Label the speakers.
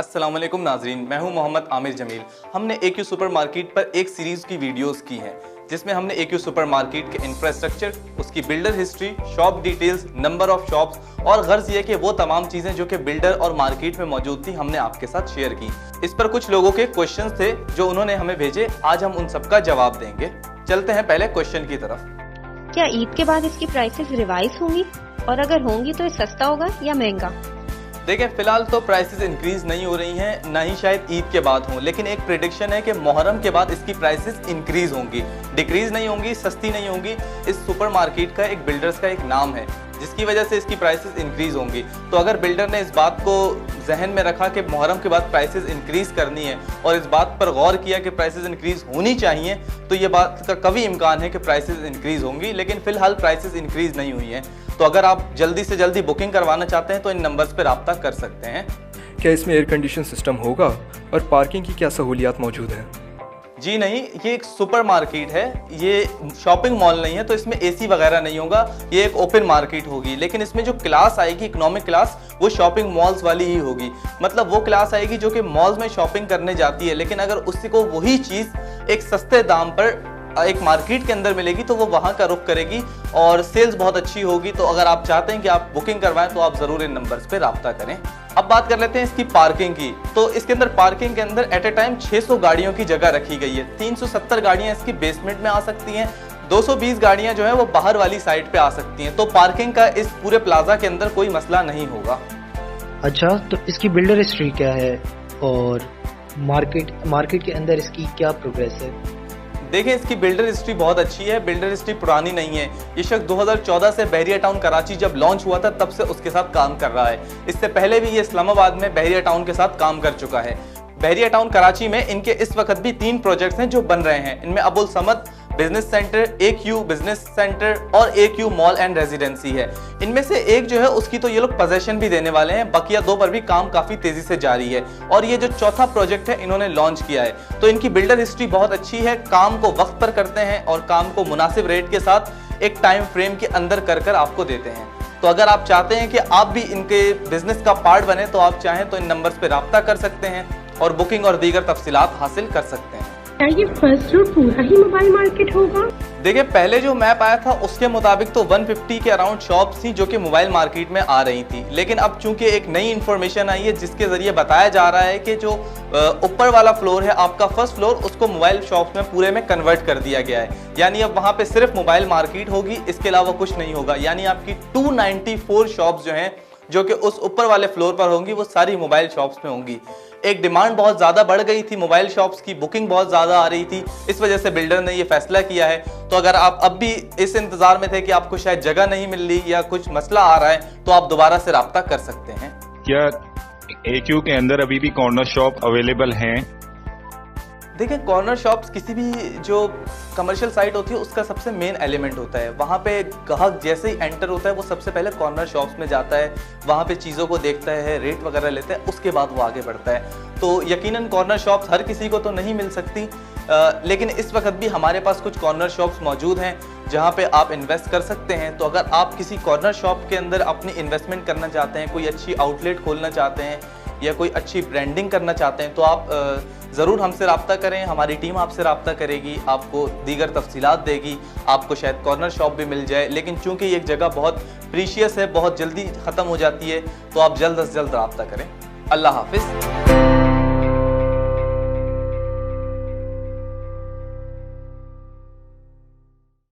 Speaker 1: अस्सलाम वालेकुम नाजरीन, मैं हूं मोहम्मद आमिर जमील। हमने AQ सुपरमार्केट पर एक सीरीज़ की वीडियोस की हैं जिसमें हमने AQ सुपरमार्केट के इंफ्रास्ट्रक्चर, उसकी builder history, shop details, number of shops और गर्ज ये कि वो तमाम चीज़ें जो कि बिल्डर और मार्केट में मौजूद थी हमने आपके साथ शेयर की। इस पर कुछ लोगों के क्वेश्चंस थे जो उन्होंने हमें भेजे, आज हम उन सबका जवाब देंगे। चलते हैं पहले क्वेश्चन की तरफ।
Speaker 2: क्या ईद के बाद इसकी प्राइसेस रिवाइज होंगी, और अगर होंगी तो ये सस्ता होगा या महंगा?
Speaker 1: देखिए, फिलहाल तो प्राइसेस इंक्रीज नहीं हो रही हैं, ना ही शायद ईद के बाद हों, लेकिन एक प्रेडिक्शन है कि मुहर्रम के बाद इसकी प्राइसेस इंक्रीज होंगी, डिक्रीज नहीं होंगी, सस्ती नहीं होंगी। इस सुपरमार्केट का एक बिल्डर्स का एक नाम है जिसकी वजह से इसकी प्राइसेस इंक्रीज होंगी। तो अगर बिल्डर ने इस बात को जहन में रखा कि मुहर्रम के बाद प्राइसेस इंक्रीज करनी है और इस बात पर गौर किया कि प्राइसेस इंक्रीज होनी चाहिए, तो ये बात का कभी इम्कान है कि प्राइसेस इंक्रीज होंगी, लेकिन फिलहाल प्राइसेस इंक्रीज नहीं हुई हैं। तो अगर आप जल्दी से जल्दी बुकिंग करवाना चाहते हैं तो इन नंबर्स पर रब्ता कर सकते हैं।
Speaker 3: क्या इसमें एयर कंडीशन सिस्टम होगा और पार्किंग की क्या सहूलियात मौजूद हैं?
Speaker 1: जी नहीं, ये एक सुपर मार्केट है, ये शॉपिंग मॉल नहीं है, तो इसमें AC वगैरह नहीं होगा, ये एक ओपन मार्केट होगी। लेकिन इसमें जो क्लास आएगी, इकोनॉमिक क्लास, वो शॉपिंग मॉल्स वाली ही होगी। मतलब वो क्लास आएगी जो कि मॉल्स में शॉपिंग करने जाती है, लेकिन अगर उसी को वही चीज़ एक सस्ते दाम पर एक मार्केट के अंदर मिलेगी तो वो वहाँ का रुख करेगी और सेल्स बहुत अच्छी होगी। तो अगर आप चाहते हैं कि आप बुकिंग करवाएं तो आप ज़रूर इन नंबर्स पे रब्ता करें। अब बात कर लेते हैं इसकी पार्किंग की। तो इसके अंदर पार्किंग के अंदर एट ए टाइम 600 गाड़ियों की जगह रखी गई है। 370 गाड़ियां इसकी बेसमेंट में आ सकती हैं, 220 गाड़ियां जो है वो बाहर वाली साइड पे आ सकती हैं। तो पार्किंग का इस पूरे प्लाजा के अंदर कोई मसला नहीं होगा।
Speaker 4: अच्छा, तो इसकी बिल्डर हिस्ट्री क्या है और मार्केट के अंदर इसकी क्या प्रोग्रेस है?
Speaker 1: देखिए, इसकी बिल्डर हिस्ट्री बहुत अच्छी है, बिल्डर हिस्ट्री पुरानी नहीं है। ये शख्स 2014 से बहरिया टाउन कराची जब लॉन्च हुआ था तब से उसके साथ काम कर रहा है। इससे पहले भी ये इस्लामाबाद में बहरिया टाउन के साथ काम कर चुका है। बहरिया टाउन कराची में इनके इस वक्त भी 3 प्रोजेक्ट्स हैं जो बन रहे हैं। इनमें Abul Samad business centre, AQ business centre और AQ मॉल एंड रेजिडेंसी है। इनमें से एक जो है उसकी तो ये लोग पोजेशन भी देने वाले हैं, बकिया 2 पर भी काम काफी तेजी से जारी है। और ये जो चौथा प्रोजेक्ट है इन्होंने लॉन्च किया है। तो इनकी बिल्डर हिस्ट्री बहुत अच्छी है, काम को वक्त पर करते हैं और काम को मुनासिब रेट के साथ एक टाइम फ्रेम के अंदर कर आपको देते हैं। तो अगर आप चाहते हैं कि आप भी इनके बिजनेस का पार्ट बने तो आप चाहें तो इन नंबर्स पे रब्ता कर सकते हैं और बुकिंग और दीगर तफसीलात हासिल कर सकते हैं।
Speaker 5: क्या ये फर्स्ट फ्लोर पूरा ही मोबाइल मार्केट होगा?
Speaker 1: देखिए, पहले जो मैप आया था उसके मुताबिक तो 150 के अराउंड शॉप्स थी जो कि मोबाइल मार्केट में आ रही थी। लेकिन अब चूंकि एक नई इन्फॉर्मेशन आई है जिसके जरिए बताया जा रहा है कि जो ऊपर वाला फ्लोर है आपका फर्स्ट फ्लोर, उसको मोबाइल शॉप्स में पूरे में कन्वर्ट कर दिया गया है। यानी अब वहाँ पे सिर्फ मोबाइल मार्केट होगी, इसके अलावा कुछ नहीं होगा। यानी आपकी 294 शॉप्स जो हैं जो कि उस ऊपर वाले फ्लोर पर होंगी वो सारी मोबाइल शॉप्स में होंगी। एक डिमांड बहुत ज़्यादा बढ़ गई थी, मोबाइल शॉप्स की बुकिंग बहुत ज़्यादा आ रही थी, इस वजह से बिल्डर ने ये फैसला किया है। तो अगर आप अब भी इस इंतज़ार में थे कि आपको शायद जगह नहीं मिल रही या कुछ मसला आ रहा है तो आप दोबारा से रब्ता कर सकते हैं।
Speaker 6: क्या AQ के अंदर अभी भी कॉर्नर शॉप अवेलेबल हैं?
Speaker 1: देखिए, कॉर्नर शॉप्स किसी भी जो कमर्शियल साइट होती है उसका सबसे मेन एलिमेंट होता है। वहाँ पे ग्राहक जैसे ही एंटर होता है वो सबसे पहले कॉर्नर शॉप्स में जाता है, वहाँ पे चीज़ों को देखता है, रेट वगैरह लेता है, उसके बाद वो आगे बढ़ता है। तो यकीनन कॉर्नर शॉप्स हर किसी को तो नहीं मिल सकती, लेकिन इस वक्त भी हमारे पास कुछ कॉर्नर शॉप्स मौजूद हैं जहाँ पे आप इन्वेस्ट कर सकते हैं। तो अगर आप किसी कॉर्नर शॉप के अंदर अपनी इन्वेस्टमेंट करना चाहते हैं, कोई अच्छी आउटलेट खोलना चाहते हैं या कोई अच्छी ब्रांडिंग करना चाहते हैं तो आप ज़रूर हमसे रब्ता करें। हमारी टीम आपसे रब्ता करेगी, आपको दीगर तफसीलात देगी, आपको शायद कॉर्नर शॉप भी मिल जाए। लेकिन चूंकि ये जगह बहुत प्रीशियस है, बहुत जल्दी ख़त्म हो जाती है, तो आप जल्द से जल्द रब्ता करें। अल्लाह हाफिज़।